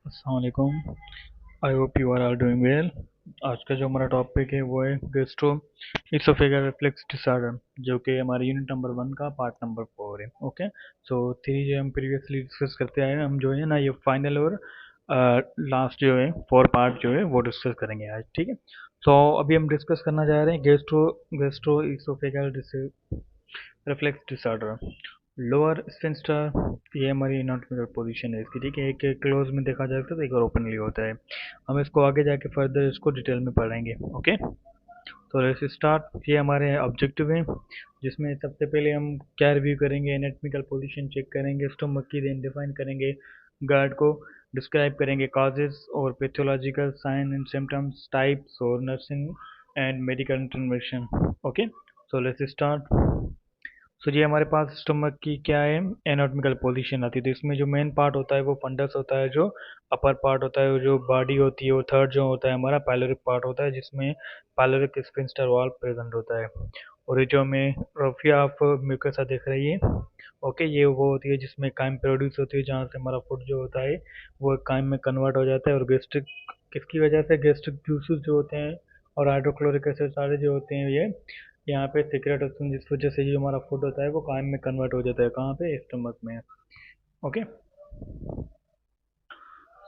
अस्सलामुअलैकुम। I hope you are all doing well. आज का जो हमारा टॉपिक है वो है गैस्ट्रो इसोफेगल रिफ्लेक्स डिसऑर्डर, जो कि हमारे यूनिट नंबर 1 का पार्ट नंबर 4 है। ओके, सो 3 जो हम प्रीवियसली डिस्कस करते आए हैं, हम जो है ना ये फाइनल और लास्ट जो है 4 पार्ट जो है वो डिस्कस करेंगे आज। ठीक है, तो अभी हम डिस्कस करना चाह रहे हैं gastro gastro oesophageal reflex disorder. Lower sphincter, ये हमारी एनाटॉमिकल पोजीशन है इसकी। ठीक है, एक क्लोज में देखा जाता है तो एक और ओपनली होता है। हम इसको आगे जाके फर्दर इसको डिटेल में पढ़ेंगे। ओके, तो लेट्स स्टार्ट। ये हमारे ऑब्जेक्टिव है, जिसमें सबसे पहले हम क्या रिव्यू करेंगे, एनाटॉमिकल पोजीशन चेक करेंगे, स्टोमक की देन डिफाइन करेंगे, गार्ड को डिस्क्राइब करेंगे, कॉजेज और pathological sign and symptoms, types और nursing and medical intervention. Okay, so let's start. So ये हमारे पास स्टमक की क्या है, एनाटॉमिकल पोजीशन आती है। तो इसमें जो मेन पार्ट होता है वो फंडस होता है, जो अपर पार्ट होता है, जो बॉडी होती है, और थर्ड जो होता है हमारा पाइलोरिक पार्ट होता है, जिसमें पाइलोरिक स्फिंक्टर वॉल प्रेजेंट होता है। और ये जो हमें रफिया ऑफ म्यूकसा दिख रही है, ओके, ये वो होती है जिसमें काइम प्रोड्यूस होती है, जहाँ से हमारा फूड जो होता है वो काइम में कन्वर्ट हो जाता है। और गैस्ट्रिक, किसकी वजह से, गैस्ट्रिक जूसेस जो होते हैं और हाइड्रोक्लोरिक एसिड सारे जो होते हैं ये यहाँ पे सीक्रेट होते हैं, जिस वजह से जो हमारा फूड होता है वो काइम में कन्वर्ट हो जाता है। कहाँ पे, स्टमक में। ओके,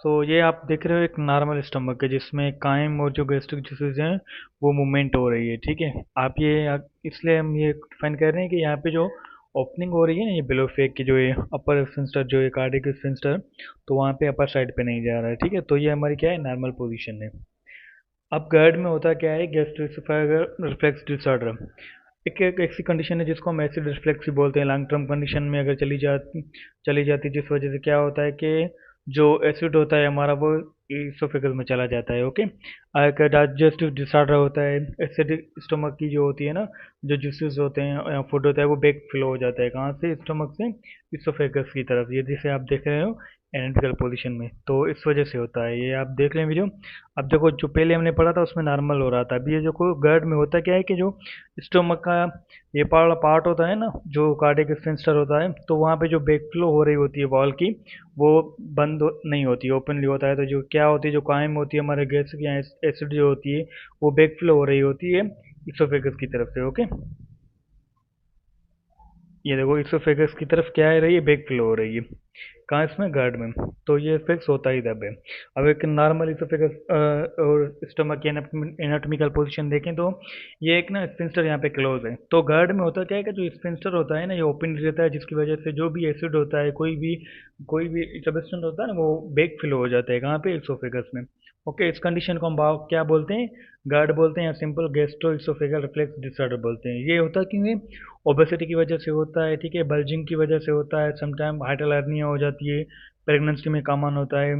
सो ये आप देख रहे हो एक नॉर्मल स्टमक है, जिसमें काइम और जो गैस्ट्रिक जूसेस हैं वो मूवमेंट हो रही है। ठीक है, आप ये इसलिए हम ये डिफाइन कर रहे हैं कि यहाँ पे जो ओपनिंग हो रही है ना, ये बिलो फेक की, जो ये अपर स्फिंक्टर, जो ये कार्डियक स्फिंक्टर, तो वहाँ पे अपर साइड पे नहीं जा रहा है। ठीक है, तो ये हमारी क्या है, नॉर्मल पोजीशन है। अब गर्ड में होता क्या है, गैस्ट्रोएसोफेगल रिफ्लेक्स डिसऑर्डर। एक ऐसी कंडीशन है जिसको हम एसिड रिफ्लेक्स भी बोलते हैं। लॉन्ग टर्म कंडीशन में अगर चली जाती, जिस वजह से क्या होता है कि जो एसिड होता है हमारा वो इसोफेगस में चला जाता है। ओके, एक डाइजेस्टिव डिसऑर्डर होता है, एसिडिक स्टमक की जो होती है ना, जो जूसेस होते हैं, फूड होता है, वो बैक फ्लो हो जाता है। कहाँ से, स्टमक से इसोफेगस की तरफ, ये जिसे आप देख रहे हो एनालिटिकल पोजीशन में, तो इस वजह से होता है। ये आप देख लें वीडियो। अब देखो, जो पहले हमने पढ़ा था उसमें नॉर्मल हो रहा था, अभी ये जो गर्ड में होता क्या है कि जो स्टोमक का ये पार्ट पार्ट होता है ना, जो कार्डियक स्फिंक्टर होता है, तो वहाँ पे जो बैक फ्लो हो रही होती है वॉल की, वो नहीं होती, ओपनली होता है। तो जो क्या होती है, जो कायम होती है हमारे गैस की एसिड जो होती है, वो बैक फ्लो हो रही होती है इसोफेगस की तरफ से। ओके, ये देखो इसोफेगस की तरफ क्या है रही है, बैक फ्लो हो रही है। कहाँ, इसमें गार्ड में। तो ये फिक्स होता ही तब है। अब एक नॉर्मल इसोफेगस और स्टमक की एनाटॉमिकल पोजीशन देखें तो ये एक ना स्फिंक्टर यहाँ पे क्लोज है। तो गार्ड में होता क्या है कि जो स्फिंक्टर होता है ना, ये ओपन रहता है, जिसकी वजह से जो भी एसिड होता है, कोई भी सब्सटेंस होता है ना, वो बैक फ्लो हो जाता है। कहाँ पे, इसोफेगस में। ओके, इस कंडीशन को हम क्या बोलते हैं, गार्ड बोलते हैं, या simple gastro oesophageal reflex disorder बोलते हैं। ये होता क्यों है, ओबेसिटी की वजह से होता है। ठीक है, बल्जिंग की वजह से होता है, समटाइम हाइटल हर्निया हो जाती है, प्रेगनेंसी में कॉमन होता है।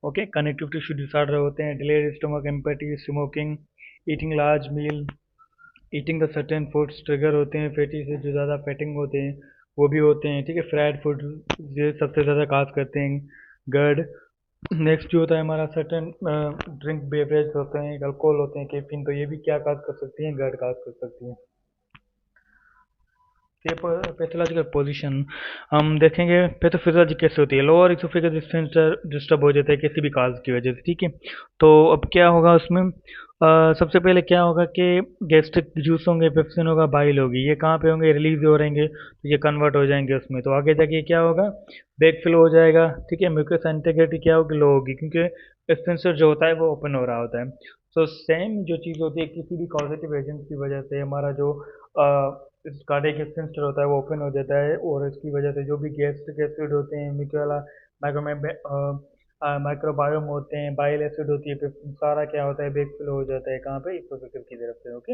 ओके, कनेक्टिव टिश्यू डिसऑर्डर होते हैं, delayed stomach empathy, smoking, eating large meal, eating the certain foods trigger होते हैं, फैटी से जो ज़्यादा फैटिंग होते हैं वो भी होते हैं। ठीक है, फ्राइड फूड ये सबसे ज़्यादा काज करते हैं गर्ड। नेक्स्ट जो होता है हमारा सर्टेन ड्रिंक बेवरेज होते हैं, अल्कोहल होते हैं, कैफीन, तो ये भी क्या काज कर सकती हैं, गर्ड काज कर सकती हैं। पैथोलॉजिकल पोजीशन हम देखेंगे, पैथोफिजियोलॉजी कैसे होती है। लोअर इसोफेगस स्फिंक्टर डिस्टर्ब हो जाता है किसी भी काज की वजह से। ठीक है, तो अब क्या होगा उसमें, सबसे पहले क्या होगा कि गैस्ट्रिक जूस होंगे, पेप्सिन होगा, बाइल होगी, ये कहाँ पे होंगे, रिलीज हो रहेंगे, तो ये कन्वर्ट हो जाएंगे उसमें। तो आगे जाके क्या होगा, बैक फ्लो हो जाएगा। ठीक है, म्यूकस इंटीग्रिटी क्या होगी, लो होगी, क्योंकि स्फिंक्टर जो होता है वो ओपन हो रहा होता है। तो सेम जो चीज़ होती है, किसी भी पॉजिटिव एजेंट की वजह से हमारा जो कार्डियक स्फिंक्टर होता है वो ओपन हो जाता है, और इसकी वजह से जो भी गैस्ट्रिक एसिड होते हैं, म्यूकुला माइक्रोबायोम होते हैं, बाइल एसिड होती है, फिर सारा क्या होता है, बैक फ्लो हो जाता है। कहाँ पे, इकोसिस की तरफ से। ओके,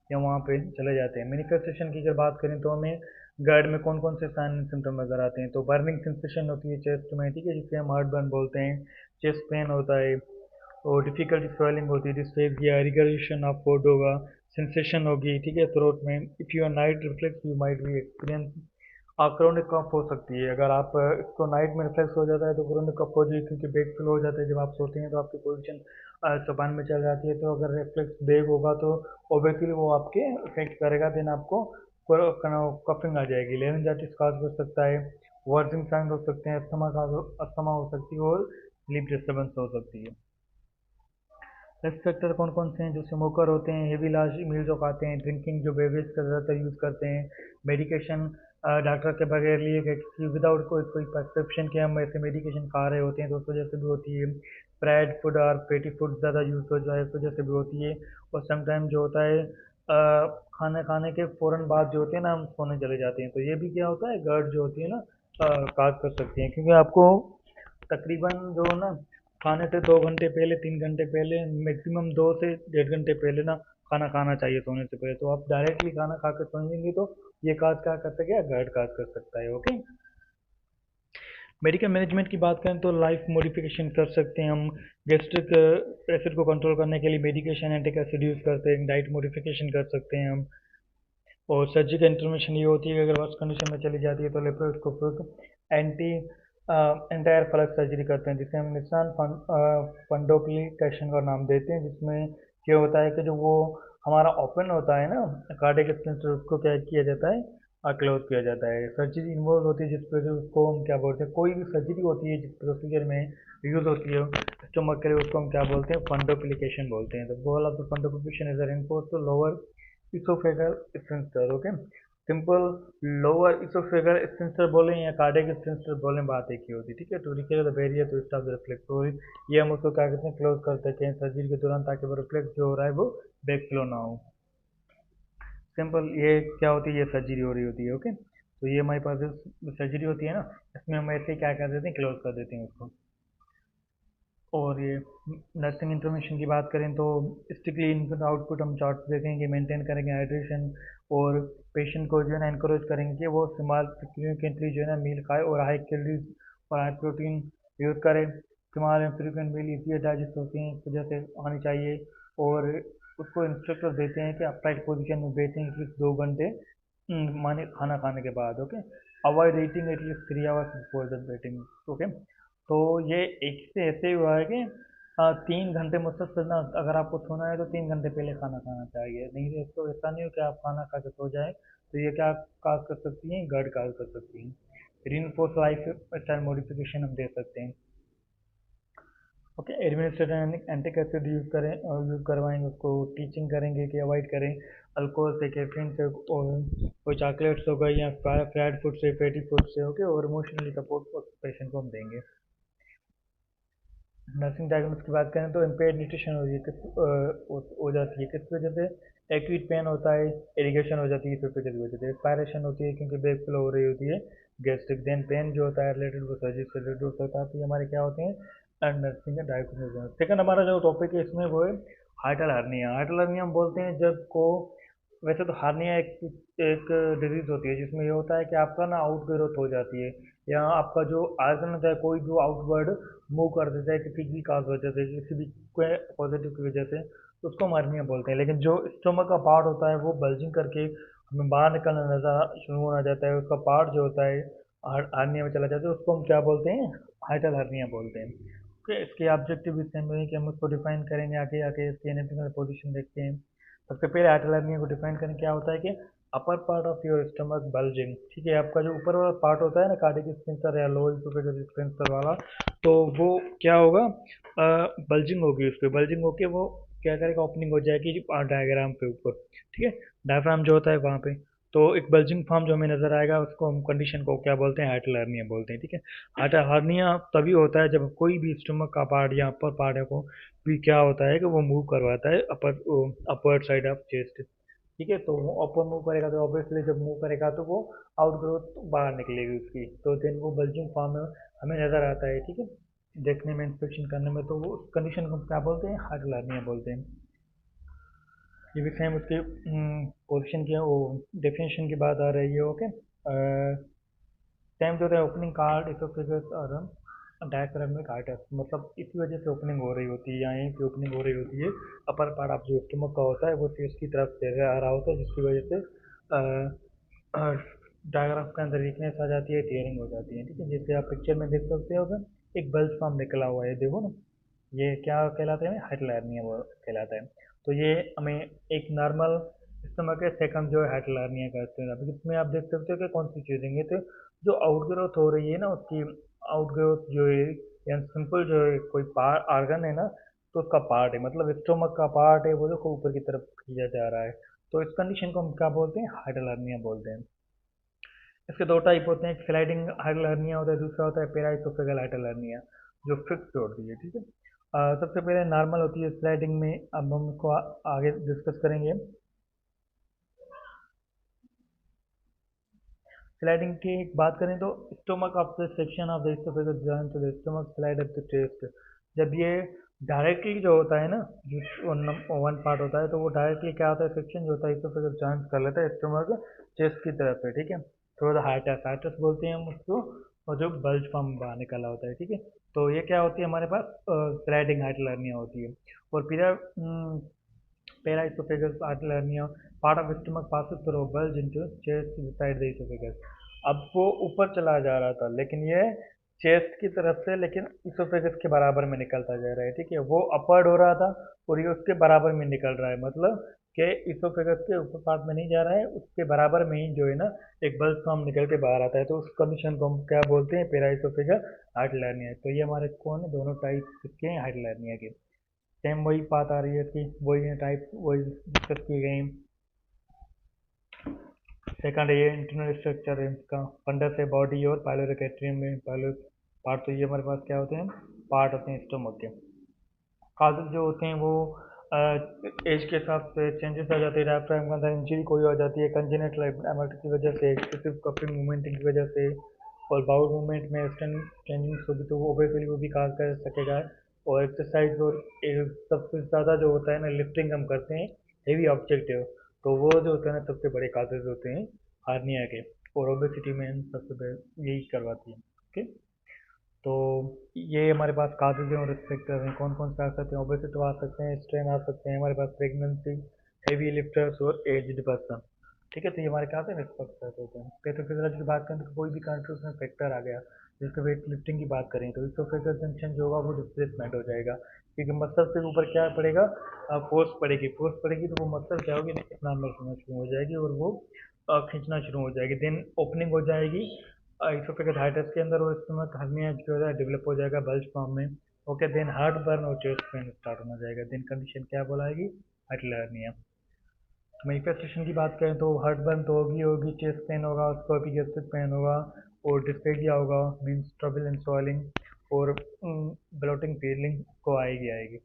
या वहाँ पे चले जाते हैं। मैनिफेस्टेशन की अगर बात करें तो हमें गार्ड में कौन कौन से साइन सिम्टम नजर आते हैं, तो बर्निंग सेंसेशन होती है चेस्ट में। ठीक है, जिसे हम हार्ट बर्न बोलते हैं, चेस्ट पेन होता है, और डिफिकल्टी स्वेलिंग होती है, डिस्फेजिया, रिगरेशन ऑफ फूड होगा, सेंसेशन होगी। ठीक है, थ्रोट में। If you are night reflux you might be experience chronic cough हो सकती है। अगर आप इसको नाइट में रिफ्लेक्स हो जाता है तो क्रोनिक कफ हो जाएगी, क्योंकि बैक फ्लो हो जाता है। जब आप सोते हैं तो आपकी पोजीशन चौपान में चल जाती है, तो अगर रिफ्लेक्स बैक होगा तो ऑब्वियसली वो आपके इफेक्ट करेगा, देन आपको कफिंग आ जाएगी, लेरिंजाइटिस काज कर सकता है, वर्जिंग साइन हो सकते हैं, अस्थमा हो सकती है, और स्लीप डिस्टर्बेंस हो सकती है। रिस्क फैक्टर कौन कौन से हैं? जो स्मोकर होते हैं, हेवी लार्ज मील जो खाते हैं, ड्रिंकिंग जो बेवरेज का ज़्यादातर यूज़ करते हैं, मेडिकेशन डॉक्टर के बगैर लिए कि विदाउट कोई कोई प्रेस्क्रिप्शन के हम ऐसे मेडिकेशन खा रहे होते हैं तो उस वजह से भी होती है। फ्राइड फूड और पेटी फूड ज़्यादा यूज़ हो जाए उस वजह से भी होती है। और समटाइम जो होता है खाना खाने के फ़ौरन बाद जो होते हैं ना हम सोने चले जाते हैं तो ये भी क्या होता है, गर्ड जो होती है ना काज कर सकती हैं, क्योंकि आपको तकरीबन जो है ना खाने से 2 घंटे पहले 3 घंटे पहले मैक्सिमम 2 से 1.5 घंटे पहले ना खाना खाना चाहिए सोने से पहले। तो आप डायरेक्टली खाना खा कर सोएंगे तो ये काज क्या कर सकता है, गाइड काज कर सकता है। ओके। मेडिकल मैनेजमेंट की बात करें तो लाइफ मॉडिफिकेशन कर सकते हैं हम। गैस्ट्रिक एसिड को कंट्रोल करने के लिए मेडिकेशन एंटिक एसिड यूज़ करते हैं, डाइट मॉडिफिकेशन कर सकते हैं हम। और सर्जिकल इंटरवेंशन ये होती है कि अगर वर्स्ट कंडीशन में चली जाती है तो laparoscopic anti entire flux surgery करते हैं, जिसे हम निशान फंडोप्लिकेशन का नाम देते हैं, जिसमें क्या होता है कि जो वो हमारा ओपन होता है ना कार्डियक स्टेंटर, उसको क्या किया जाता है, क्लोज किया जाता है। सर्जरी इन्वॉल्व होती है जिस पर उसको हम क्या बोलते हैं, कोई भी सर्जरी होती है जिस प्रोसीजर में यूज होती है स्टोमक के लिए, उसको हम क्या बोलते हैं, फंडोप्लिकेशन बोलते हैं। तो goal of the fundoplication is reinforce to lower oesophageal sphincter. Okay. Simple lower oesophageal sphincter बोले या कार्डियक स्फिंक्टर बोले, बात एक ही होती है। ठीक है। To repair the barrier to stop the reflux, और ये हम उसको क्या कहते हैं, क्लोज कर सकते हैं सर्जरी के दौरान, ताकि वो रिफ्लेक्स जो हो रहा है वो बैक फ्लो ना हो। सिंपल ये क्या होती है, ये सर्जरी हो रही होती है। ओके। तो ये हमारे पास सर्जरी होती है ना, इसमें हम ऐसे क्या कर देते हैं, क्लोज कर देते हैं उसको। और ये नर्सिंग इंटरवेंशन की बात करें तो स्ट्रिक्टली इनपुट आउटपुट हम चार्ट देखेंगे, मेंटेन करेंगे हाइड्रेशन, और पेशेंट को जो है ना इनकरेज करेंगे कि वो फ्रिक्वेंटली जो है ना मील खाए और हाई कैलोरीज और हाई प्रोटीन यूज़ करे। स्मॉल फ्रिक्वेंट मील इजी डाइजेस्ट होती हैं, इस वजह से आनी चाहिए। और उसको इंस्ट्रक्टर देते हैं कि अपराइट पोजीशन में बैठें एटलीस्ट 2 घंटे माने खाना खाने के बाद। Okay. Avoid eating at least 3 hours before the betting. Okay. तो ये एक से ऐसे हुआ है कि 3 घंटे मुसलसल ना, अगर आपको सोना है तो 3 घंटे पहले खाना खाना चाहिए, नहीं तो ऐसा नहीं हो कि आप खाना खा के सो जाए, तो ये क्या काज कर सकती हैं, गड़ काज कर सकती हैं। रीइंफोर्स लाइफ स्टाइल मॉडिफिकेशन हम दे सकते हैं। Okay. Administrator antique acid use करें और यूज़ करवाएंगे, उसको टीचिंग करेंगे कि अवॉइड करें अल्कोहल से, कैफीन से, और कोई चॉकलेट्स हो गई या फ्राइड फूड से, फैटी फूड से। ओके। और इमोशनली सपोर्ट पेशेंट को हम देंगे। नर्सिंग डायग्नोसिस की बात करें तो इम्पेयर्ड न्यूट्रिशन हो रही है, हो जाती है किस वजह से, एक्यूट पेन होता है, इरिगेशन हो जाती है सर्फिकल की वजह से, एक्सपायरेशन होती है क्योंकि बैक फ्लो हो रही होती है, गैस्ट्रिक, देन पेन जो होता है रिलेटेड वो सर्जरी से रिलेटेड हो सकता है। तो ये हमारे क्या होते हैं, नर्सिंग डायग्नोसिस। सेकंड हमारा जो टॉपिक है इसमें वो है हार्टल हार्निया। हार्टल हार्निया हम बोलते हैं जब को, वैसे तो हार्निया एक एक डिजीज होती है जिसमें ये होता है कि आपका ना आउट ग्रोथ हो जाती है, या आपका जो आर्गन होता है कोई भी आउटवर्ड मूव कर देता है किसी भी काज वजह से, किसी भी पॉजिटिव की वजह से, तो उसको हम हार्निया बोलते हैं। लेकिन जो स्टोमक का पार्ट होता है वो बल्जिंग करके हमें बाहर निकलना नजर शुरू होना जाता है, उसका पार्ट जो होता है हार्निया में चला जाता है, उसको हम क्या बोलते हैं, हाइटल हार्निया बोलते हैं। इसके ऑब्जेक्टिव इस टाइम में है कि हम उसको डिफाइन करेंगे, आगे आगे इसकी एनाटॉमिकल पोजीशन देखते हैं। सबसे पहले हाइटल हार्निया को डिफाइन करें, क्या होता है कि upper part of your stomach bulging. ठीक है। आपका जो ऊपर वाला पार्ट होता है ना कार्डियक स्फिंक्टर या लोअर इसोफेगस स्फिंक्टर वाला, तो वो क्या होगा, बल्जिंग होगी, उस पर बल्जिंग होके वो क्या करेगा, ओपनिंग हो जाएगी डायग्राम पे ऊपर। ठीक है। डायफ्राम जो होता है वहाँ पे, तो एक बल्जिंग फॉर्म जो हमें नजर आएगा उसको हम कंडीशन को क्या बोलते हैं, हाइटल हार्निया बोलते हैं। ठीक है। हाइटल हार्निया तभी होता है जब कोई भी स्टमक का पार्ट या अपर पार्ट है को भी क्या होता है कि वो मूव करवाता है अपवर्ड साइड ऑफ चेस्ट। ठीक है। तो वो अपर मूव करेगा तो ऑब्वियसली जब मूव करेगा तो वो आउटग्रोथ बाहर निकलेगी उसकी, तो देन वो बल्जिंग फॉर्म में हमें नजर आता है। ठीक है। देखने में, इंस्पेक्शन करने में, तो वो उस कंडीशन को हम क्या बोलते हैं, हार्टल हार्निया बोलते हैं। ये भी सेम उसके पोजिशन की वो डेफिनेशन की बात आ रही है। ओके। सेम जो है ओपनिंग कार्ड इसोफेगस और डायफ्रागमिक आर्टस, मतलब इसी वजह से ओपनिंग हो रही होती है, या यहीं पे ओपनिंग हो रही होती है। अपर पार्ट ऑफ जो स्टमक का होता है वो चेस्ट की तरफ से आ रहा होता है, जिसकी वजह से डायग्राफ के अंदर वीकनेस आ जाती है, टीयरिंग हो जाती है। ठीक है। जैसे आप पिक्चर में देख सकते हो कि एक बल्ज फॉर्म निकला हुआ है, देखो ना, ये क्या कहलाता है, हाइटल हार्निया वो कहलाता है। तो ये हमें एक नॉर्मल स्टमक है, सेकंड जो है हाइटल हार्निया कहते हैं। अभी इसमें आप देख सकते हो कि कौन सी चीजें हैं, तो जो आउटग्रोथ हो रही है ना उसकी, आउटग्रोथ जो है या सिंपल जो है कोई पार्ट आर्गन है ना, तो उसका पार्ट है, मतलब स्टोमक का पार्ट है, वो देखो ऊपर की तरफ खींचा जा रहा है। तो इस कंडीशन को हम क्या बोलते हैं, हाइडल हर्निया बोलते हैं। इसके दो टाइप होते हैं, एक स्लाइडिंग हाइडल हर्निया होता है, दूसरा होता है पेराइसोफेगल हाइडल हर्निया, जो फिक्स होती है, ठीक है। सबसे पहले नॉर्मल होती है स्लाइडिंग में, अब हम उसको आगे डिस्कस करेंगे। स्लाइडिंग की बात करें तो stomach of the section of the oesophagus joint to the stomach slide up the chest. जब ये डायरेक्टली जो होता है ना, जो वन पार्ट होता है, तो वो डायरेक्टली क्या होता है, सेक्शन जो होता है इसोफेगस जॉइंट कर लेता है स्टोमक चेस्ट की तरफ से, ठीक है। थोड़ा सा हाइटस हाइटस बोलते हैं हम उसको, और जो बल्ज फॉर्म बाहर निकला होता है, ठीक है। तो ये क्या होती है हमारे पास, स्लाइडिंग हाइटल हर्निया होती है। और फिर paraoesophageal hiatal hernia, part of stomach passes through a bulge into chest beside the esophagus। अब वो ऊपर चला जा रहा था, लेकिन ये चेस्ट की तरफ से, लेकिन इसोफेगस के बराबर में निकलता जा रहा है, ठीक है। वो अपवर्ड हो रहा था और ये उसके बराबर में निकल रहा है, मतलब कि इसोफेगस के ऊपर पार्ट में नहीं जा रहा है, उसके बराबर में ही जो है ना एक बल्ज फॉर्म निकल के बाहर आता है। तो उस कंडीशन को हम क्या बोलते हैं, पेराइसोफेगस हाइटल हर्निया। तो ये हमारे कौन है, दोनों टाइप के हैं हाइटल हर्निया के। सेम वही बात आ रही है कि वही टाइप वही डिस्कस की गई। सेकंड ये इंटरनल स्ट्रक्चर है इसका, फंडस है बॉडी और पाइलोरिक एट्रियम में पाइलो पार्ट। तो ये हमारे पास क्या होते हैं, पार्ट होते हैं स्टोमक के। काजेज जो होते हैं वो एज के हिसाब से चेंजेस आ जाते हैं, डायफ्राम के अंदर इंजरी कोई हो जाती है कंजेनिटल एबिनॉर्मलिटी की वजह से, एक्सेसिव कपिंग मूवमेंट की वजह से, और बाउल मूवमेंट में चेंजिंग्स होगी तो वो ओबेसली वो भी काज कर सकेगा। और एक्सरसाइज और सबसे ज़्यादा जो होता है ना, लिफ्टिंग हम करते हैं हेवी ऑब्जेक्टिव, तो वो जो होता है ना सबसे बड़े काजेज होते हैं हार्निया के। और ओबेसिटी में सबसे यही करवाती है, ओके। तो ये हमारे पास काजेज और रिस्क फैक्टर हैं, कौन कौन से आ सकते हैं, ओबेसिटी आ सकते हैं, स्ट्रेन आ सकते हैं, हमारे पास प्रेगनेंसी, हेवी लिफ्टर्स और एज्ड पर्सन, ठीक है। तो ये हमारे क्या होते हैं, रिस्क फैक्टर होते हैं। पैथोफिजियोलॉजी की बात करें तो कोई भी कंट्री उसमें फैक्टर आ गया, जैसे वेट लिफ्टिंग की बात करें तो इसोफेगस जंक्शन जो होगा वो डिस्प्लेसमेंट हो जाएगा, क्योंकि मसल से ऊपर क्या पड़ेगा, फोर्स पड़ेगी, फोर्स पड़ेगी तो वो मसल क्या होगी, इकोनॉमिक होना शुरू हो जाएगी और वो खींचना शुरू हो जाएगी, देन ओपनिंग हो जाएगी इसोफेगस हाइटस के अंदर, और स्टमक हर्निया जो है डेवलप हो जाएगा बल्ज फॉर्म में, ओके। देन हार्ट बर्न और चेस्ट पेन स्टार्ट होना जाएगा, देन कंडीशन क्या बोलाएगी, हाइटल हर्निया। तो मैनिफेस्टेशन की बात करें तो हार्ट बर्न तो होगी होगी, चेस्ट पेन होगा, उसको एपिगेस्ट्रिक पेन होगा, और डिस्पेगिया होगा, मीन्स ट्रबल इन swallowing, और ब्लोटिंग फीलिंग को आएगी आएगी।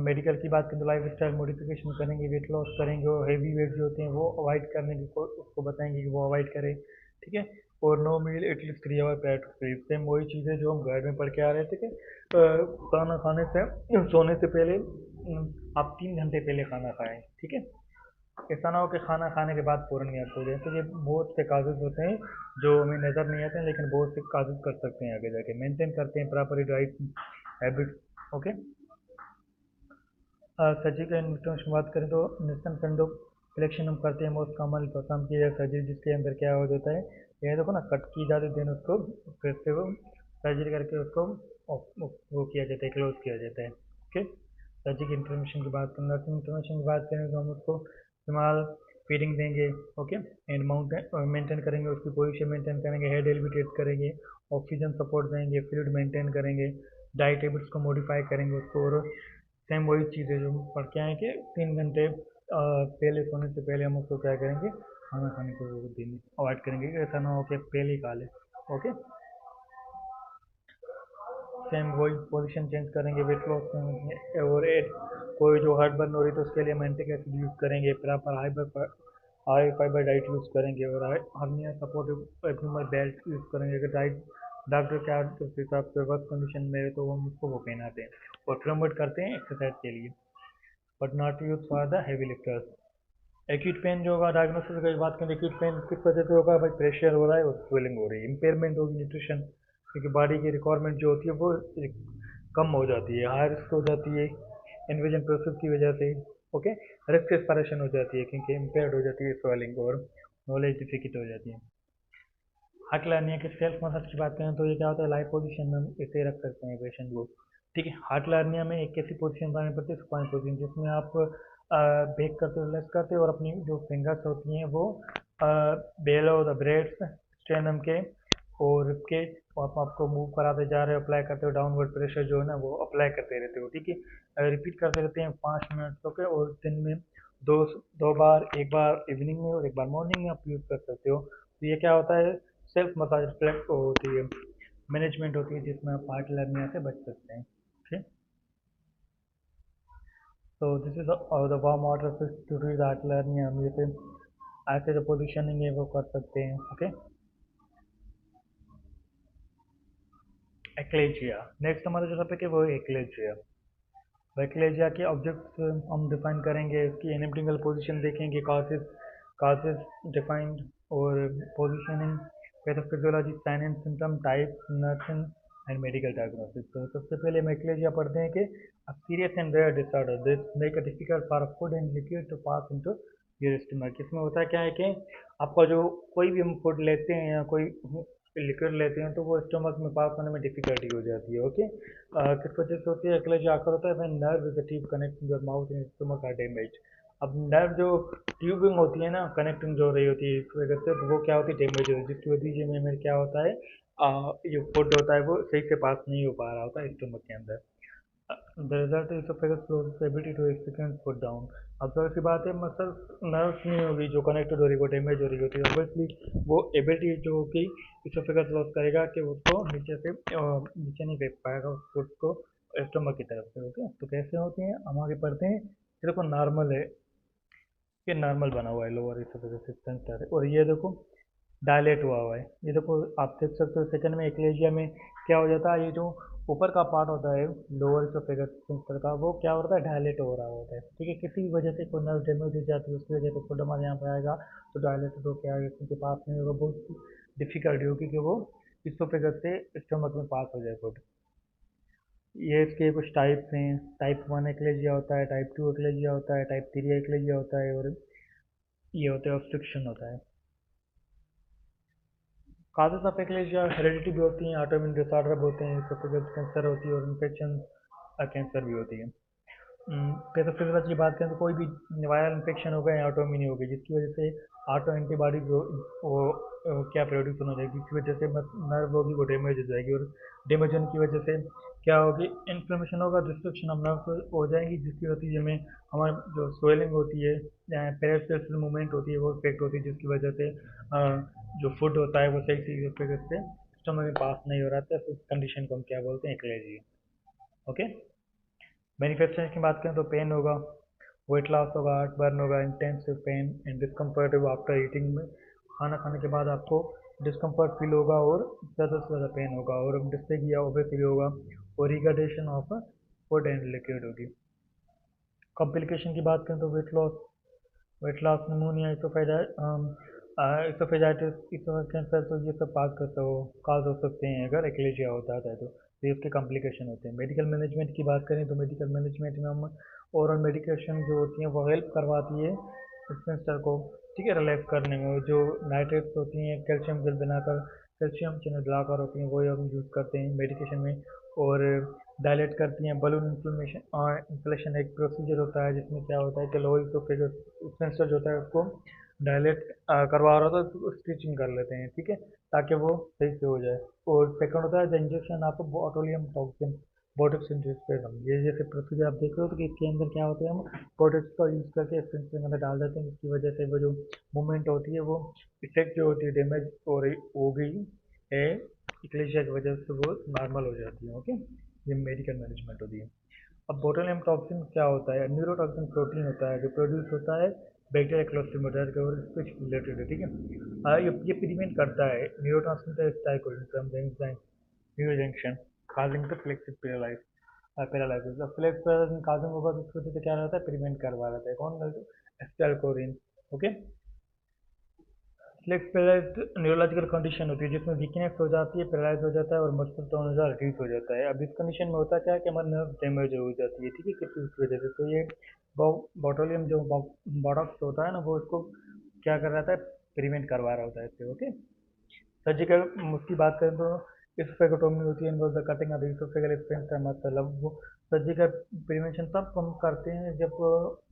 मेडिकल की बात करें तो लाइफ स्टाइल मॉडिफिकेशन करेंगे, वेट लॉस करेंगे, और हेवी वेट जो होते हैं वो अवॉइड करने की उसको बताएंगे कि वो अवॉइड करे, ठीक है। और no meal at least 3 hour prior to sleep, same वही चीज़ें जो हम गाइड में पढ़ के आ रहे थे कि खाना खाने से सोने से पहले आप 3 घंटे पहले खाना खाएं, ठीक है। ऐसा ना हो कि खाना खाने के बाद फ़ौरन याद हो जाए। तो ये बहुत से काजेज़ होते हैं जो हमें नज़र नहीं आते हैं, लेकिन बहुत से काजेज़ कर सकते हैं आगे जाके, मेंटेन करते हैं proper diet habits, okay. Surgical intervention की बात करें तो नेशन पेंडो सिलेक्शन हम करते हैं, मोस्ट कॉमन परफॉर्म किया जाए सर्जरी, जिसके अंदर क्या हो जाता है, ये देखो ना, कट की जाती है, देन उसको फिर से वो सर्जरी करके उसको वो किया जाता है, क्लोज किया जाता है, ओके। सर्जिकल इंटरवेंशन की बात करें, नर्सिंग इंटरवेंशन की बात करें तो हम उसको इस्तेमाल फीडिंग देंगे, ओके, एंड माउंटेन मेंटेन करेंगे, उसकी पोजीशन मेंटेन करेंगे, हेड एलिवेट करेंगे, ऑक्सीजन सपोर्ट देंगे, फ्लूइड मेंटेन करेंगे, डाइट हैबिट्स को मॉडिफाई करेंगे उसको। और सेम वही चीज़ है जो हम पढ़ के आए कि 3 घंटे पहले सोने से पहले हम उसको क्या करेंगे, खाना खाने को दिन अवॉइड करेंगे, कि ऐसा ना हो कि पहले ही खा ले, ओके। सेम वही पोजीशन चेंज करेंगे वेट लॉस में, और कोई जो हार्ट बर्न हो रही है तो उसके लिए हम एंटिक एसिड यूज़ करेंगे, proper high fibre diet use करेंगे, और hernia supportive abdominal belt use करेंगे। अगर डाइट डॉक्टर क्या उस हिसाब से वर्क कंडीशन में है तो हम उसको वो पहनाते हैं, और प्रमोट करते हैं एक्सरसाइज के लिए, but not use for the heavy lifters. Acute pain जो होगा, डायग्नोसिस की बात करें, एक्यूट पेन किस वजह से होगा, भाई प्रेशर हो रहा है और स्वेलिंग हो रही है, इम्पेयरमेंट होगी न्यूट्रिशन, क्योंकि बॉडी की रिक्वायरमेंट जो होती है वो कम हो जाती है, हाई रिस्क हो जाती है इन्वेजन प्रोसेस की वजह से, ओके। रिस्क एस्पायरेशन हो जाती है क्योंकि इम्पेयर्ड हो जाती है स्वेलिंग, और नॉलेज डिफिकल्ट हो जाती है। हार्ट लर्निया के सेल्फ मसाज की बात करें तो ये क्या होता है, लाइव पोजीशन में हम इसे रख सकते हैं पेशेंट को, ठीक है। हार्ट लर्निया में एक ऐसी पोजीशन बनानी पड़ती है, सुपाइन पोजीशन, जिसमें आप बेक करते हो, रिलैक्स करते हो, और अपनी जो फिंगर्स होती हैं वो बेलो द ब्रेड्स स्टेनम के और के आप आपको मूव कराते जा रहे हो, अप्लाई करते हो, डाउनवर्ड प्रेशर जो है ना वो अप्लाई करते रहते हो, ठीक है। रिपीट करते रहते हैं 5 मिनट ओके। और दिन में दो दो बार, एक बार इवनिंग में और एक बार मॉर्निंग में आप यूज़ कर सकते हो। तो ये क्या होता है, सेल्फ मसाज रिफ्लेक्स होती है, मैनेजमेंट होती है, जिसमें आप पार्ट लर्निंग से बच सकते हैं। ठीक। तो this is the warm water to do that learning, हम ये पे ऐसे जो पोजिशनिंग है वो कर सकते हैं। ओके। एक्लेजिया नेक्स्ट हमारा जो टॉपिक है वो है एक्लेजिया। एक्लेजिया के ऑब्जेक्ट्स हम डिफाइन करेंगे, इसकी एनाटॉमिकल पोजीशन देखेंगे, काजेस काजेस डिफाइंड और positioning, pathophysiology, sign and symptom, type, nursing and medical diagnosis. तो सबसे पहले हम एक्लेजिया पढ़ते हैं कि a serious and rare disorder this make it difficult for food and liquid to pass into your stomach. इसमें होता क्या है कि आपका जो कोई भी हम फूड लेते हैं या कोई लिक्विड लेते हैं तो वो स्टमक में पास होने में डिफिकल्टी हो जाती है। ओके। किस वजह से होती है, एक्लेजिया आकर होता है when nerve is the tube connecting your mouth and stomach are damage. अब नर्व जो ट्यूबिंग होती है ना, कनेक्टिंग जो हो रही होती है इस वजह से, तो वो क्या होती है, डैमेज होती है, जिसकी वजह में क्या होता है, जो फूड होता है वो सही से पास नहीं हो पा रहा होता है स्टमक के अंदर। The result is of ability to experience foot down. अब तो ऐसी बात है, मतलब नर्व्स नहीं होगी जो कनेक्टेड हो रही, वो डैमेज हो रही होती है, ऑब्वियसली वो एबिलिटी जो होगी इसोफेगस लॉस करेगा कि उसको नीचे से नीचे नहीं फेंक पाएगा उस फूड को स्टमक की तरफ से। ओके। तो कैसे होती हैं हम आगे पढ़ते हैं। ये देखो नॉर्मल है, ये नॉर्मल बना हुआ है लोअर इसोफेगस सेंटर, और ये देखो डायलेट हुआ हुआ है। ये देखो आप देख सकते हो सेकंड में एक्लेजिया में क्या हो जाता है, ये जो ऊपर का पार्ट होता है लोअर इसोफेगस का, वो क्या होता है, डायलेट हो रहा होता है, ठीक है। किसी भी वजह से कोई नर्व डैमेज हो जाती है, उसकी वजह से फूड हमारे यहाँ पे आएगा तो डायलेटेड होकर आएगा, क्योंकि पास नहीं होगा, बहुत डिफिकल्टी होगी कि वो इसोफेगस से स्टमक में पास हो जाए फूड। ये इसके कुछ टाइप्स हैं। टाइप 1 एक्लेजिया होता है, टाइप 2 एक्लेजिया होता है, टाइप 3 एक्लेजिया होता है, और ये होता है ऑब्स्ट्रक्शन होता है। काजेज ऑफ एक्लेजिया हेरेडिटी भी होती हैं, ऑटोइम्यून डिसऑर्डर भी होते हैं, इसोफेगस कैंसर होती है, और इन्फेक्शन कैंसर भी होती है। पैथोफिजियोलॉजी की बात करें तो कोई भी वायरल इन्फेक्शन हो गया या ऑटोइम्यून हो गई, जिसकी वजह से ऑटो एंटीबॉडी वो क्या प्रोड्यूस होने लगेगी, जिसकी वजह से नर्व होगी वो डैमेज हो जाएगी, और डैमेज होने की वजह से क्या होगी, इन्फ्लेमेशन होगा, डिस्ट्रक्शन ऑफ नर्व हो जाएगी, जिसकी वजह में हमारी जो स्वेलिंग होती है, पेरिफेरल मूवमेंट होती है, वो इफेक्ट होती है, जिसकी वजह से जो फूड होता है वो सही तरीके से स्टमक में पास नहीं हो रहा था। तो इस कंडीशन को हम क्या बोलते हैं, एक्लेजिया। ओके। मैनिफेस्टेशन की बात करें तो पेन होगा, वेट लॉस होगा, हार्ट बर्न होगा, intensive pain and discomfort after eating में, खाना खाने के बाद आपको डिस्कम्फर्ट फील होगा और ज़्यादा से ज़्यादा पेन होगा, और डिस्पेगिया ओबेसिटी होगा, और रिगर्डेशन ऑफ फूड एंड लिक्विड होगी। कॉम्प्लिकेशन की बात करें तो weight loss, pneumonia, oesophagitis, cancer, तो ये सब काज हो सकते हैं अगर एक्लेजिया होता है तो ये उसके कॉम्प्लिकेशन होते हैं। मेडिकल मैनेजमेंट की बात करें तो मेडिकल मैनेजमेंट में हम ओरल मेडिकेशन जो होती हैं वो हेल्प करवाती है डिस्पेंसर को, ठीक है, रिलैक्स करने में। जो नाइट्रेट्स होती हैं, कैल्शियम जल बनाकर, कैल्शियम चैनल ब्लॉकर होती हैं, वही हम यूज़ करते हैं मेडिकेशन में। और डायलेट करती हैं, बलून इन्फ्लेमेशन और इन्फ्लेशन एक प्रोसीजर होता है, जिसमें क्या होता है कि लोअर इसोफेगस सेंसर जो होता है उसको डायलेट करवा रहा था तो स्टिचिंग कर लेते हैं, ठीक है, ताकि वो सही से हो जाए। और सेकंड होता है the injection of botulinum toxin, botox injection. ये जैसे प्रोसीजर आप देख रहे हो तो कि इसके अंदर क्या होता है, हम बोटॉक्स का यूज़ करके स्टेंस के अंदर डाल देते हैं, जिसकी वजह से वो जो मूवमेंट होती है, वो इफेक्ट जो होती है डैमेज हो गई है इक्लेशिया की वजह से, वो नॉर्मल हो जाती है। ओके। ये मेडिकल मैनेजमेंट होती है। अब बोटुलियम टॉक्सिन क्या होता है, न्यूरोटॉक्सिन प्रोटीन होता है जो प्रोड्यूस होता है बैक्टीरिया क्लोस्ट्रिडियम मदर के, और स्पीच रिलेटेड है, ठीक है। ये प्रिवेंट करता है neurotransmitter acetylcholine from the enzyme neuro junction causing the flaccid paralysis. अब फ्लेक्स पैरालाइसिस काजिंग होगा तो उसकी वजह से क्या रहता है, प्रिवेंट करवा रहता है, कौन, acetylcholine. Okay. Flaccid paralysed neurological condition होती है जिसमें वीकनेस हो जाती है, पैरालाइज हो जाता है, और मसल टोन रिड्यूस हो जाता है। अब इस कंडीशन में होता क्या है कि हमारी नर्व डैमेज हो जाती है, ठीक है, किसी उसकी वजह से। तो ये बोटोलियम जो बॉटॉक्स होता है ना, वो इसको क्या कर रहा था, प्रिवेंट करवा रहा होता है इससे। ओके। सर्जिकल उसकी बात करें तो इसोफेगोटोमी होती है involve the cutting of the oesophageal sphincter, मतलब वो सर्जरी का प्रिवेंशन तब हम करते हैं जब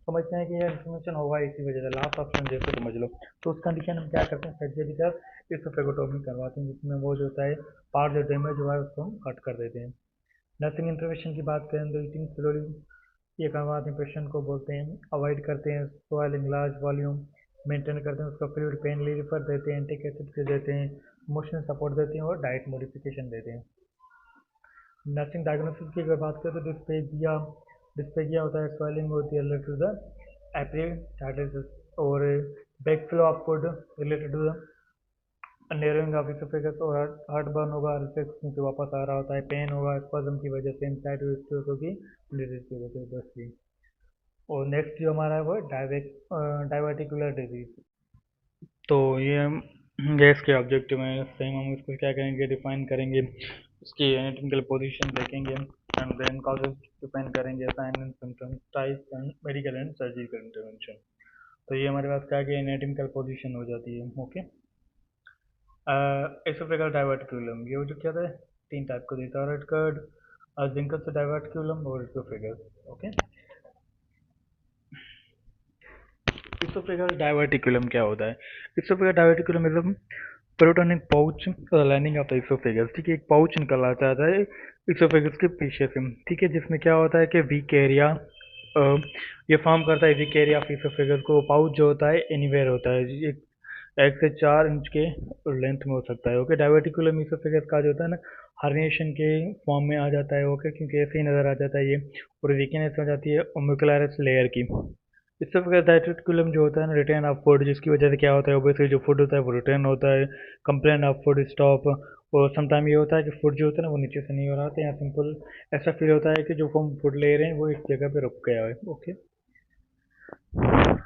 समझते हैं कि यह इन्फ्लेमेशन होगा इसी वजह से, लास्ट ऑप्शन जैसे समझ लो। तो उस कंडीशन में क्या करते हैं, सर्जरी का इसोफेगोटोमी करवाते हैं, जिसमें वो जो होता है पार्ट जो डैमेज हुआ है उसको हम कट कर देते हैं। नर्सिंग इंटरवेंशन की बात करें तो ईटिंग स्लोली ये करवाते हैं, पेशेंट को बोलते हैं अवॉइड करते हैं स्वेलिंग, लार्ज वॉल्यूम मेंटेन करते हैं, उसका फ्लूइड पेन रिलीफर देते हैं, एंटी एसिड देते हैं, इमोशनल सपोर्ट देते हैं और डाइट मॉडिफिकेशन देते हैं। नर्सिंग डायग्नोसिस की अगर बात करें तो डिस्पेगिया, डिस्पेगिया होता है, स्वेलिंग होती है रिलेटेड टू द एपेटाइटिस, और back flow of food related to the narrowing of oesophagus, और हार्ट बर्न होगा, रिफ्लेक्स में से वापस आ रहा होता है, पेन होगा स्पазम की वजह से, एंजाइटी होगी डिजीज की वजह से बस। और नेक्स्ट जो हमारा है वो डाइवर्टिकुलर डिजीज। तो ये गैस के ऑब्जेक्टिव में सेम हम इसको क्या करेंगे, डिफाइन करेंगे, उसकी एनाटॉमिकल पोजीशन देखेंगे, एंड देन कॉजेज डिफाइन करेंगे, sign and symptoms, types and medical and surgical intervention. तो ये हमारे पास क्या कि एनाटॉमिकल पोजीशन हो जाती है। ओके, एसोफेगल डाइवर्टिकुलम, ये जो क्या था, तीन टाइप को देता है, कर्ड, जिंकस डाइवर्टिकुलम और एसोफेगल। ओके, इसोफेगल डाइवर्टिकुलम क्या होता है? Oesophageal diverticulum is a protonic pouch lining of the oesophagus. ठीक है, एक पाउच निकल आता है इसोफेगस के पीछे से, ठीक है, जिसमें क्या होता है कि वीक एरिया ये फॉर्म करता है, वीक एरिया ऑफ इसोफेगस को। पाउच जो होता है एनीवेयर होता है, एक 1 से 4 इंच के लेंथ में हो सकता है। ओके, डाइवर्टिकुलम इसोफेगस का जो होता है ना, हर्निएशन के फॉर्म में आ जाता है। ओके, क्योंकि ऐसे ही नज़र आ जाता है ये, और वीकनेस हो जाती है ओम्यूकुलरिस लेयर की। इससे बगैर डाइवर्टिकुलम जो होता है ना, रिटेन ऑफ फूड, जिसकी वजह से क्या होता है, ओबियसली जो फूड होता है वो रिटेन होता है, कंप्लेन ऑफ फूड स्टॉप। और समटाइम ये होता है कि फूड जो होता है ना वो नीचे से नहीं हो रहा था, या सिंपल ऐसा फील होता है कि जो हम फूड ले रहे हैं वो एक जगह पे रुक गया है। ओके,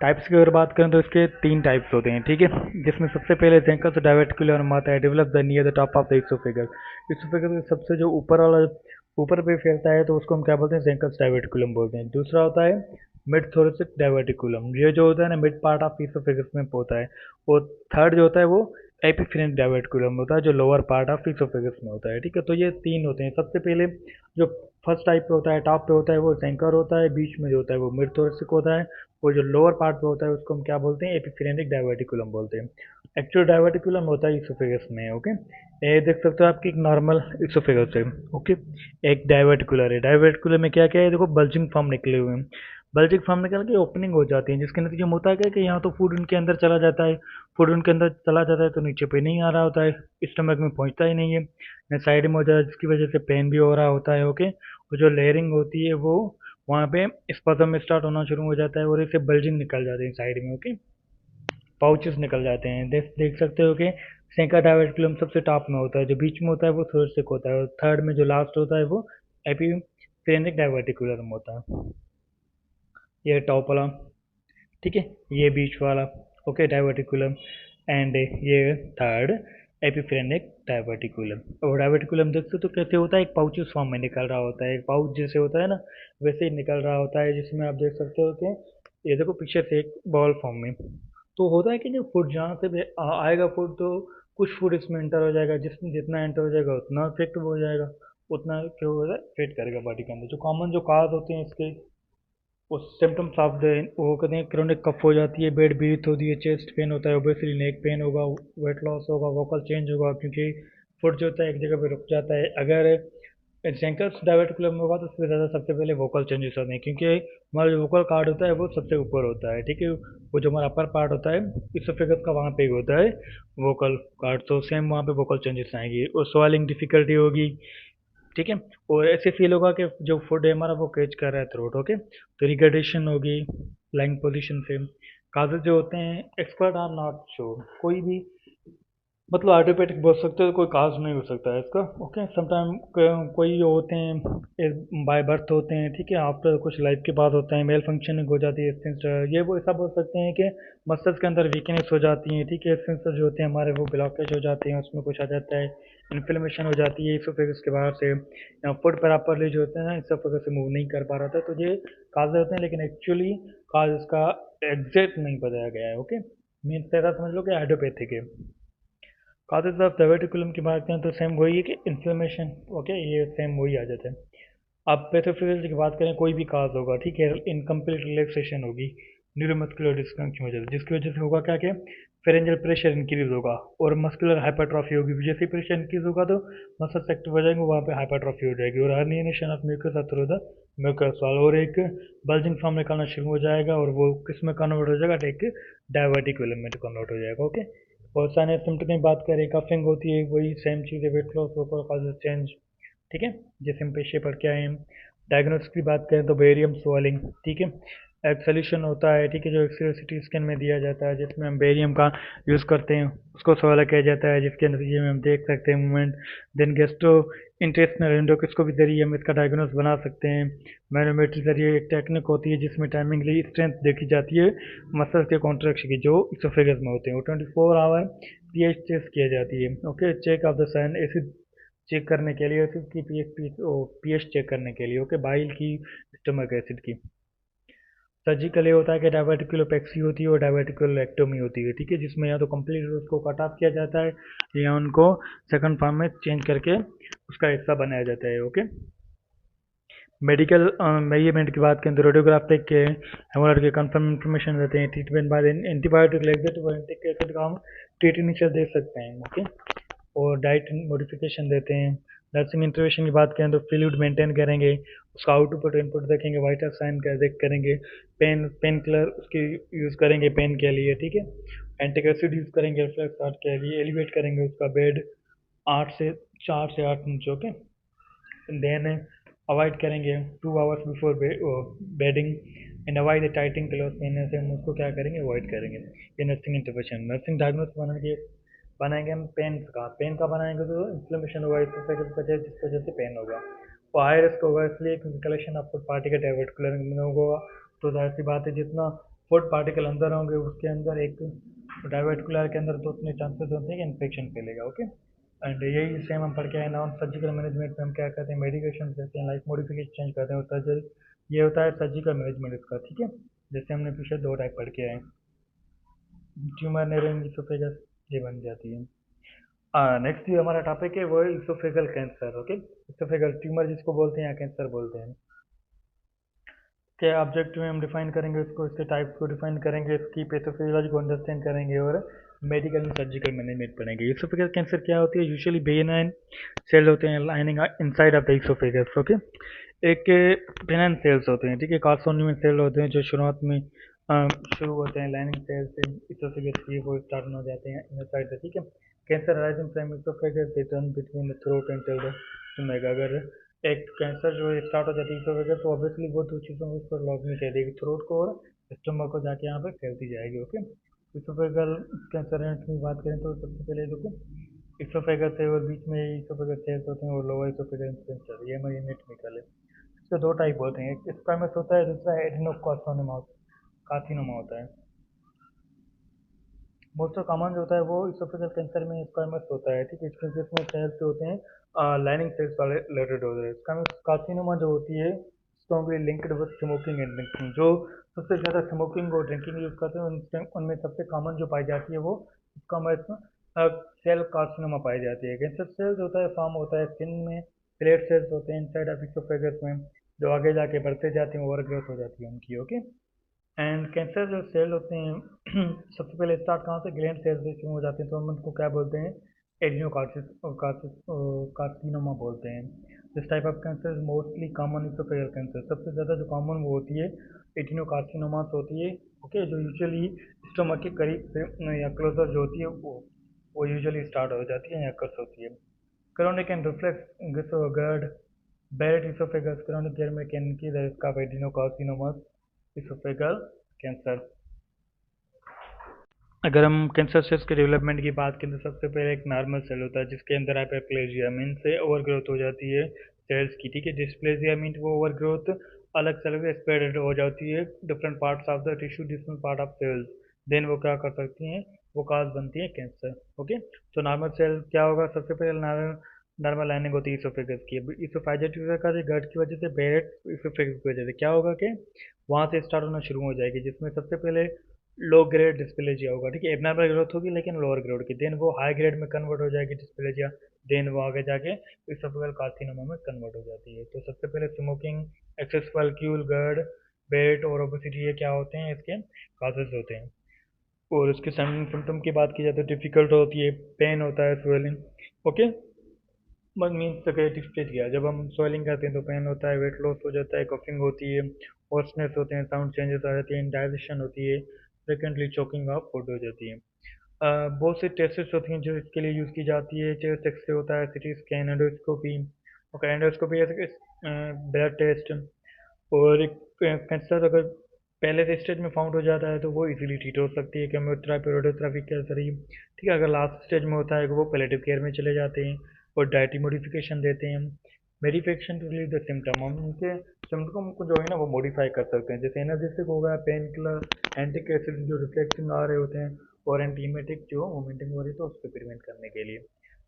टाइप्स की अगर बात करें तो इसके 3 टाइप्स होते हैं, ठीक है, जिसमें सबसे पहले जेंकस डाइवर्टिकुलम आता है, develop the near the top of the oesophagus. Oesophagus के सबसे जो ऊपर वाला, ऊपर पे फैलता है तो उसको हम क्या बोलते हैं, जेंकस डाइवर्टिकुलम बोलते हैं। दूसरा होता है मिड थोरेसिक डाइवर्टिकुलम, ये जो होता है ना मिड पार्ट ऑफ इसोफेगस में होता है। और थर्ड जो होता है वो एपिफेरेंट डाइवर्टिकुलम होता है, जो लोअर पार्ट ऑफ इसोफेगस में होता है। ठीक है, तो ये 3 होते हैं। सबसे पहले जो फर्स्ट टाइप पे होता है, टॉप पे होता है, वो जेंकर होता है, बीच में जो होता है वो मिड थोरेसिक होता है, और जो लोअर पार्ट पे होता है उसको हम क्या बोलते हैं, एपिफेरेंटिक डाइवर्टिकुलम बोलते हैं। एक्चुअल डाइवर्टिकुलम होता है इसोफेगस में। ओके, ये देख सकते हो आपकी एक नॉर्मल इसोफेगस है। ओके, एक डाइवर्टिकुलर है, डाइवर्टिकुलर में क्या क्या है, देखो बल्जिंग फॉर्म निकले हुए हैं, बल्जिंग फॉर्म निकल के ओपनिंग हो जाती है, जिसके नतीजे में होता है क्या कि यहाँ तो फूड उनके अंदर चला जाता है, फूड उनके अंदर चला जाता है तो नीचे पे नहीं आ रहा होता है, स्टमक में पहुँचता ही नहीं है, या साइड में हो जाता है, जिसकी वजह से पेन भी हो रहा होता है। ओके, और जो लेयरिंग होती है वो वहाँ पे स्पज़म में स्टार्ट होना शुरू हो जाता है, और इससे बल्जिंग निकल जाते हैं साइड में। ओके, पाउचेस निकल जाते हैं। देख देख सकते हो कि सेंका डाइवर्टिकुलम सबसे टॉप में होता है, जो बीच में होता है वो थोरेसिक होता है, और थर्ड में जो लास्ट होता है वो एपिफेरेंटिक डाइवर्टिकुलम होता है। ये टॉप वाला, ठीक है, ये बीच वाला, ओके, डाइवर्टिकुलम, एंड ये थर्ड एपिफेरेंटिक डाइवर्टिकुलम। और डाइवर्टिकुलम देखते हो तो कैसे होता है, एक पाउचेस फॉर्म में निकल रहा होता है, एक पाउच जैसे होता है ना वैसे ही निकल रहा होता है, जिसमें आप देख सकते हो कि ये देखो पीछे से एक बॉल फॉर्म में। तो होता है कि जो फूड जहाँ से भी आएगा फूड, तो कुछ फूड इसमें एंटर हो जाएगा, जिसमें जितना एंटर हो जाएगा उतना इफेक्टिव हो जाएगा, उतना क्या होगा, इफेक्ट करेगा बॉडी के अंदर। जो कॉमन जो काज होते हैं इसके, उस सिम्टम्स ऑफ द, वो कहते हैं क्रोनिक कफ हो जाती है, बेड ब्रीथ होती है, चेस्ट पेन होता है, ओबेसली नेक पेन होगा, वेट लॉस होगा, वोकल चेंज होगा, क्योंकि फुट जो होता है एक जगह पे रुक जाता है। अगर सेंकर्स डाइवर्टिकुलम में होगा तो उससे ज़्यादा सबसे पहले वोकल चेंजेस होते हैं, क्योंकि हमारा जो वोकल कार्ड होता है वो सबसे ऊपर होता है। ठीक है, वो जो हमारा अपर पार्ट होता है इसोफेगस का, वहाँ पे ही होता है वोकल कार्ड, तो सेम वहाँ पे वोकल चेंजेस आएंगी, और स्वेलिंग डिफिकल्टी होगी। ठीक है, और ऐसे फील होगा कि जो फूड है हमारा वो कैच कर रहा है थ्रोट। ओके, तो रिगर्डेशन होगी लाइंग पोजीशन से। काजेज जो होते हैं एक्सपर्ट आर नॉट श्योर, कोई भी मतलब आर्टोपेडिक बोल सकते हो, कोई काज नहीं हो सकता है इसका। ओके, समटाइम कोई होते हैं बाय बर्थ होते हैं, ठीक है, आफ्टर कुछ लाइफ के बाद होते हैं, मेल फंक्शनिंग हो जाती है, सेंसर ये वो ऐसा बोल सकते हैं कि मसल्स के अंदर वीकनेस हो जाती है, ठीक है, सेंसर जो होते हैं हमारे वो ब्लॉकेज हो जाते हैं, उसमें कुछ आ जाता है, इन्फ्लेमेशन हो जाती है इसोफेगस के बाहर से, या फूड प्रॉपरली जो होते हैं ना इसोफेगस से मूव नहीं कर पा रहा था, तो ये काज होते हैं, लेकिन एक्चुअली काज इसका एग्जैक्ट नहीं बताया गया है। ओके, मीन ऐसा समझ लो कि आइडियोपैथिक है। काजेज ऑफ डायवर्टिकुलम की बात करें तो सेम वही है कि इन्फ्लेमेशन, ओके, ये सेम वही आ जाता है। अब पैथोफिजियोलॉजी की बात करें, कोई भी काज होगा, ठीक है, इनकम्प्लीट रिलैक्सेशन होगी, न्यूरोमस्कुलर डिस्फंक्शन हो जाएगा, जिसकी वजह से होगा क्या कि फेरेंजियल प्रेशर इंक्रीज होगा और मस्कुलर हाइपरट्रॉफी होगी। जैसे ही प्रेशर इंक्रीज होगा तो मसल्स एक्टिव हो जाएंगे, वहाँ पे हाइपरट्रॉफी हो जाएगी और herniation of mucus through the mucus wall, और एक बल्जिंग फॉर्म निकालना शुरू हो जाएगा और वो किस में कन्वर्ट हो जाएगा, एक डायवर्टिकुलम में कन्वर्ट हो जाएगा, ओके। और साइनस सिम्टम की बात करें, कफिंग होती है, वही सेम चीज़ है, वेट लॉस होकर चेंज, ठीक है, जैसे हम पेशे पढ़ के आए हैं। डायग्नोसिस की बात करें तो बेरियम स्वेलिंग, ठीक है, एक सोल्यूशन होता है, ठीक है, जो एक्सरे सिटी स्कैन में दिया जाता है, जिसमें हम बेरियम का यूज़ करते हैं, उसको सवाल किया जाता है, जिसके नतीजे में हम देख सकते हैं movement. Then gastrointestinal endoscopy के जरिए हम इसका डायग्नोस बना सकते हैं। मैनोमेट्री जरिए एक टेक्निक होती है जिसमें टाइमिंगली स्ट्रेंथ देखी जाती है मसल के कॉन्ट्रैक्शन की, जो इसोफेगस में होते हैं, वो 24 आवर पीएच टेस्ट किया जाती है, okay, check of the sun acid check करने के लिए, एसिड की पीएच चेक करने के लिए, ओके, बाइल की, स्टमक एसिड की। सर्जिकल ये होता है कि डायवर्टिकुलोपेक्सी होती है और डायवर्टिकुलोएक्टोमी होती है, ठीक है, जिसमें या तो कंप्लीट उसको कट ऑफ किया जाता है या उनको सेकंड फॉर्म में चेंज करके उसका हिस्सा बनाया जाता है, ओके। मेडिकल मेजरमेंट की बात करें तो रेडियोग्राफिक के हेमोरेड के कंफर्म इंफॉर्मेशन देते हैं। ट्रीटमेंट बाद एंटीबायोटिक लेक्सेटिव और एंटिक एसिड का हम ट्रीटमेंट दे सकते हैं, ओके। और डाइट मॉडिफिकेशन देते हैं। नर्सिंग इंटरवेंशन की बात करें तो फ्लूइड मेंटेन करेंगे, उसका आउटपुट इनपुट देखेंगे, वाइटल साइन का देख करेंगे, पेन किलर उसकी यूज़ करेंगे पेन के लिए, ठीक है, एंटिक एसिड यूज़ करेंगे रिफ्लक्स हार्ट के लिए, एलिवेट करेंगे उसका बेड 4 से 8 इंच, ओके। देन अवॉइड करेंगे 2 hours before bedding and avoid the tighting cloth पहनने से हम उसको क्या करेंगे, अवॉइड करेंगे। ये नर्सिंग इंटरवेंशन। नर्सिंग डायग्नोस बनाएंगे हम पेन का बनाएंगे तो इन्फ्लेमेशन होगा इस वजह जिस वजह से पेन होगा, वो हाई रिस्क होगा इसलिए क्योंकि collection of food particle diverticular में होगा, तो जाहिर सी बात है जितना फूड पार्टिकल अंदर होंगे उसके अंदर एक डायवर्टिकुलर के अंदर तो उतने चांसेस होते हैं कि इन्फेक्शन फैलेगा, ओके। एंड यही सेम हम पढ़ के आए नॉन सर्जिकल मैनेजमेंट में हम क्या करते हैं, मेडिकेशन देते हैं, लाइफ मॉडिफिकेशन चेंज करते हैं, और सर्जरी ये होता है सर्जिकल मैनेजमेंट इसका, ठीक है, जैसे हमने पीछे 2 टाइप पढ़ के आए, ट्यूमर नेरिंग इसोफेगस, ये बन जाती है। नेक्स्ट जो हमारा टॉपिक है वो है oesophageal cancer, okay. Oesophageal tumour जिसको बोलते हैं या कैंसर बोलते हैं, के ऑब्जेक्टिव में हम डिफाइन करेंगे इसको, इसके टाइप्स को डिफाइन करेंगे, इसकी पैथोफिजियोलॉजी को अंडरस्टैंड करेंगे और मेडिकल एंड सर्जिकल मैनेजमेंट पढ़ेंगे। इसोफेगल कैंसर क्या होती है, यूजुअली बेनाइन सेल होते हैं lining inside of the oesophagus, okay. एक बेनाइन सेल्स होते हैं, ठीक है, कार्सिनोमा सेल होते हैं जो शुरुआत में शुरू होते हैं लाइनिंग सेल से, इसोफेगस की वो स्टार्ट हो जाते हैं इनर साइड से, ठीक है। Cancer arising from oesophagus they turn between the throat and till the stomach. अगर एक कैंसर जो स्टार्ट हो जाती है इसोफेगस तो ऑब्वियसली वो 2 चीज़ों में उसको लॉगनी चाहिए, थ्रोट को और स्टमक को जाके यहाँ पे फैलती जाएगी, ओके। इसोफेगल कैंसर की बात करें तो सबसे पहले देखो इसोफेगस है और बीच में इसोफेगस सेल्स होते हैं और लोअर इसोफेगल कैंसर, ये हमारी एनाटॉमिकल है। इसके 2 टाइप होते हैं, एक स्क्वामस होता है, दूसरा एडिनोकार्सिनोमा कार्सिनोमा होता है। मोस्ट ऑफ कॉमन जो होता है वो इसोफेगल कैंसर में स्क्वामस होता है, ठीक है, इसमें जिसमें सेल्स जो होते हैं लाइनिंग सेल्स वाले रिलेटेड होते हैं। स्क्वामस कार्सिनोमा जो होती है strongly linked with smoking and drinking, जो सबसे ज़्यादा स्मोकिंग और ड्रिंकिंग यूज़ करते हैं उनमें सबसे कॉमन जो पाई जाती है वो स्क्वामस सेल कार्सिनोमा पाई जाती है। कैंसर सेल्स होता है फॉर्म होता है स्किन में, प्लेट सेल्स होते हैं इनसाइड ऑफ इसोफेगस में, जो आगे जाके बढ़ते जाते हैं, ओवर ग्रोथ हो जाती है उनकी, ओके। एंड कैंसर जो सेल होते हैं सबसे पहले स्टार्ट कहाँ से, ग्लैंड सेल से शुरू हो जाते हैं, तो हम उनको क्या बोलते हैं, कार्सिनोमा बोलते हैं। This type of cancer is mostly common oesophageal cancer, सबसे ज़्यादा जो कॉमन वो होती है एडिनोकार्सिनोमास होती है, ओके, जो यूजुअली स्टोमक के करीब से या क्लोजर जो होती है वो यूजुअली स्टार्ट हो जाती है या कर्स होती है। Chronic and reflux GERD Barrett oesophagus chronic care में कैन की the risk of adenocarcinomas oesophageal cancer. अगर हम कैंसर सेल्स के डेवलपमेंट की बात करें तो सबसे पहले एक नॉर्मल सेल होता है जिसके अंदर हाइपरप्लेजिया मीन से ओवर ग्रोथ हो जाती है सेल्स की, ठीक है। डिस्प्लेजिया मीन वो ओवर ग्रोथ अलग सेल में स्प्रेड हो जाती है different parts of the tissue, different part of cells, then वो क्या कर सकती हैं, वो काज बनती है कैंसर, ओके। तो नॉर्मल सेल क्या होगा, सबसे पहले नॉर्मल लाइनिंग होती है इसोफेगस की। इसोफेगस का गट की वजह से बेरेट इसोफेगस की वजह से क्या होगा कि वहाँ से स्टार्ट होना शुरू हो जाएगी, जिसमें सबसे पहले लो ग्रेड डिस्प्लेजिया होगा, ठीक है। एबनॉर्मल ग्रोथ होगी लेकिन लोअर ग्रेड की, देन वो हाई ग्रेड में कन्वर्ट हो जाएगी डिस्प्लेजिया, देन वो आगे जाके इसोफेगल कार्सिनोमा में कन्वर्ट हो जाती है। तो सबसे पहले स्मोकिंग, एक्सेस अल्कोहल, गर्ड, वेट और ओबेसिटी, ये क्या होते हैं, इसके काजेज होते हैं। और इसके सिम्टम की बात की जाए तो डिफिकल्ट होती है, पेन होता है, स्वेलिंग, ओके। बस मीन्स सेक्रेटिव स्टेज गया, जब हम स्वेलिंग करते हैं तो पेन होता है, वेट लॉस हो जाता है, कफिंग होती है, होर्सनेस होते हैं, साउंड चेंजेस आ जाती है, डाइजेशन होती है, फ्रिक्वेंटली चोकिंग ऑफ फूड हो जाती है। बहुत से टेस्ट्स होती हैं जो इसके लिए यूज़ की जाती है, चेस्ट एक्सरे होता है, सिटी स्कैन, एंडोस्कोपी, और एंडोस्कोपी ऐसे ब्लड टेस्ट। और एक कैंसर अगर पहले से स्टेज में फाउंड हो जाता है तो वो इजीली ट्रीट हो सकती है, केमोथेरेपी, रेडियोथेरेपी के जरिए, ठीक है। अगर लास्ट स्टेज में होता है तो वो पैलेटिव केयर में चले जाते हैं और डाइटरी मॉडिफिकेशन देते हैं। मेडिफिकेशन टू रिलीव द सिम्टम, हम उनके सिम्टम को जो है ना वो मॉडिफाई कर सकते हैं, जैसे एनर्जेटिक हो गया, पेन किलर, एंटिक एसिड जो रिफ्लेक्सिंग आ रहे होते हैं, और एंटीमेटिक जो मोमेंटिंग हो रही है तो उसको प्रिवेंट करने के लिए।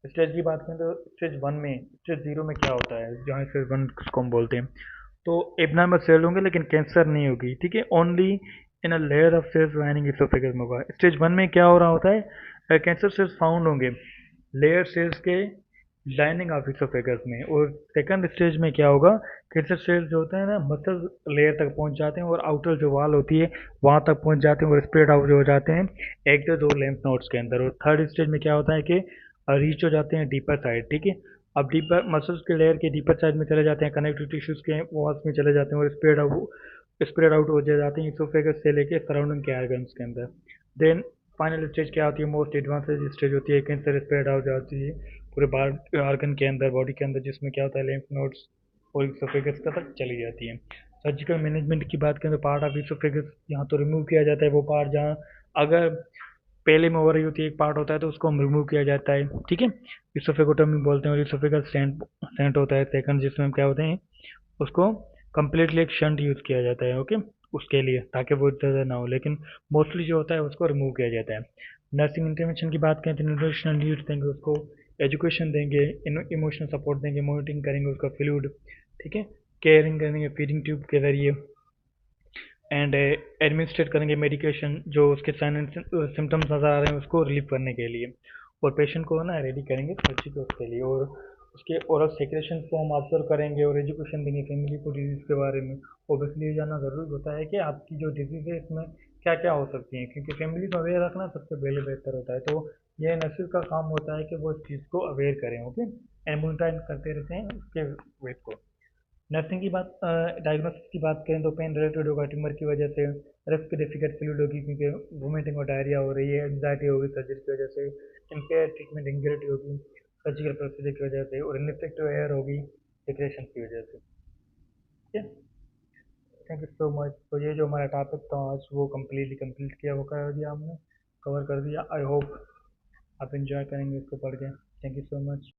स्टेज की बात करें तो स्टेज वन में, स्टेज जीरो में क्या होता है, जहाँ स्टेज वन उसको हम बोलते हैं, तो एबनॉर्मल सेल होंगे लेकिन कैंसर नहीं होगी, ठीक है। Only in a layer of cells lining oesophagus में होगा। स्टेज वन में क्या हो रहा होता है, कैंसर सेल्स फाउंड होंगे लेयर सेल्स के लाइनिंग ऑफ इसोफेगस में। और सेकंड स्टेज में क्या होगा, कैंसर सेल्स जो होते हैं ना मसल लेयर तक पहुंच जाते हैं और आउटर जो वाल होती है वहां तक पहुंच जाते हैं और स्प्रेड आउट हो जाते हैं एक्सेस और लेम्फ नोड्स के अंदर। और थर्ड स्टेज में क्या होता है कि रीच हो जाते हैं डीपर साइड, ठीक है। अब डीपर मसल्स के लेयर के डीपर साइड में चले जाते हैं, कनेक्टिव टिश्यूज के वॉल्स में चले जाते हैं और स्प्रेड आउट हो जाते हैं इसोफेगस से लेके सराउंडिंग के ऑर्गन्स के अंदर। देन फाइनल स्टेज क्या होती है, मोस्ट एडवांस स्टेज होती है, कैंसर स्प्रेड आउट जाती है पूरे ऑर्गन के अंदर, बॉडी के अंदर, जिसमें क्या होता है लिम्फ नोड्स और इसोफेगस तक चली जाती है। सर्जिकल मैनेजमेंट की बात करें तो पार्ट ऑफ इसोफेगस यहाँ तो रिमूव किया जाता है, वो पार्ट जहाँ अगर पहले में हो रही होती है एक पार्ट होता है तो उसको हम रिमूव किया जाता है, ठीक है। इसोफेगोटोमी बोलते हैं। और इसोफेगल स्टेंट स्टेंट होता है सेकंड, जिसमें हम क्या होते हैं उसको कम्प्लीटली एक शंट यूज़ किया जाता है, ओके, उसके लिए, ताकि वो ज़्यादा ना हो, लेकिन मोस्टली जो होता है उसको रिमूव किया जाता है। नर्सिंग इंटरवेंशन की बात करें तो न्यूट्रिशनल नीड्स देंगे उसको, एजुकेशन देंगे, इमोशनल सपोर्ट देंगे, मॉनिटरिंग करेंगे उसका फ्लूइड, ठीक है, केयरिंग करेंगे फीडिंग ट्यूब के जरिए, एंड एडमिनिस्ट्रेट करेंगे मेडिकेशन जो उसके साइन एंड सिम्टम्स नज़र आ रहे हैं उसको रिलीव करने के लिए। और पेशेंट को ना रेडी करेंगे सर्जरी के उसके लिए, और उसके ओरल सेक्रेशन को हम ऑब्जर्व करेंगे और एजुकेशन देंगे फैमिली को डिजीज़ के बारे में। ओबियसली ये जानना ज़रूरी होता है कि आपकी जो डिजीज़ है इसमें क्या क्या हो सकती है, क्योंकि फैमिली को अवेयर रखना सबसे पहले बेहतर होता है। तो ये नर्सिस का काम होता है कि वो इस चीज़ को अवेयर करें, ओके, एंड मॉनिटर करते रहते हैं उसके वेट को। नर्सिंग की बात, डायग्नोसिस की बात करें तो पेन रिलेटेड होगा ट्यूमर की वजह से, रेस्प डिफिकल्ट फ्लूइड होगी क्योंकि वोमिटिंग और डायरिया हो रही है, एंग्जाइटी होगी सर्जरी की वजह से, इम्पेयर ट्रीटमेंट एंग्जाइटी होगी सर्जिकल प्रोसीजर की वजह से, और इनफेक्टिव एयर होगी सिक्रेशन की वजह से, ठीक है। Thank you so much. तो ये जो हमारा टॉपिक था आज वो कम्प्लीटली कंप्लीट किया, वो कर दिया हमने, कवर कर दिया। आई होप आप इंजॉय करेंगे इसको पढ़ के। Thank you so much.